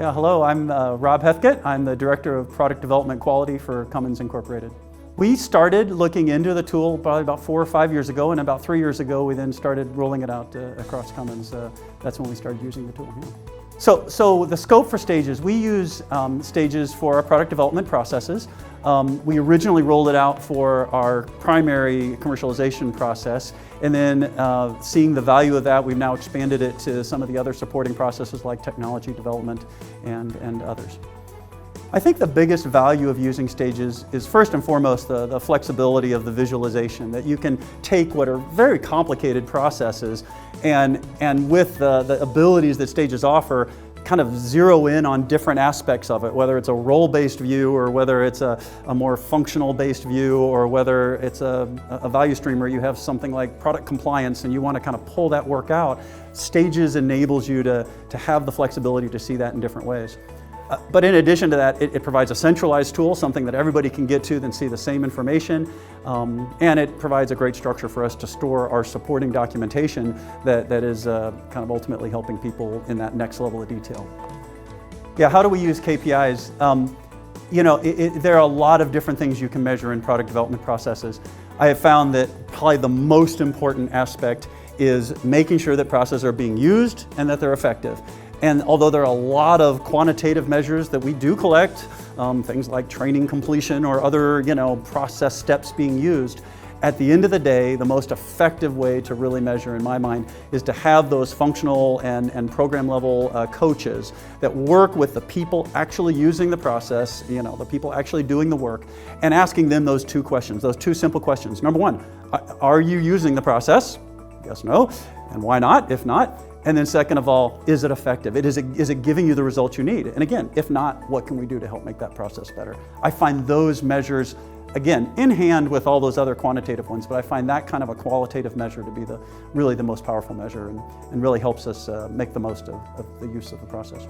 Yeah, hello, I'm Rob Heathcote. I'm the Director of Product Development Quality for Cummins Incorporated. We started looking into the tool probably about 4 or 5 years ago, and about 3 years ago we then started rolling it out across Cummins. That's when we started using the tool. Yeah. So the scope for stages, we use stages for our product development processes. We originally rolled it out for our primary commercialization process, and then seeing the value of that, we've now expanded it to some of the other supporting processes like technology development and others. I think the biggest value of using stages is first and foremost the flexibility of the visualization, that you can take what are very complicated processes and with the abilities that stages offer, kind of zero in on different aspects of it, whether it's a role-based view or whether it's a more functional-based view or whether it's a value stream where you have something like product compliance and you want to kind of pull that work out. Stages enables you to have the flexibility to see that in different ways. But in addition to that, it provides a centralized tool, something that everybody can get to and see the same information, and it provides a great structure for us to store our supporting documentation that is kind of ultimately helping people in that next level of detail. Yeah, how do we use KPIs? You know, there are a lot of different things you can measure in product development processes. I have found that probably the most important aspect is making sure that processes are being used and that they're effective. And although there are a lot of quantitative measures that we do collect, things like training completion or other, process steps being used, at the end of the day, the most effective way to really measure, in my mind, is to have those functional and program level coaches that work with the people actually using the process, the people actually doing the work, and asking them those two questions, those two simple questions. Number one, are you using the process? Yes, no. And why not, if not? And then second of all, is it effective? Is it giving you the results you need? And again, if not, what can we do to help make that process better? I find those measures, again, in hand with all those other quantitative ones, but I find that kind of a qualitative measure to be really the most powerful measure and really helps us make the most of the use of the process.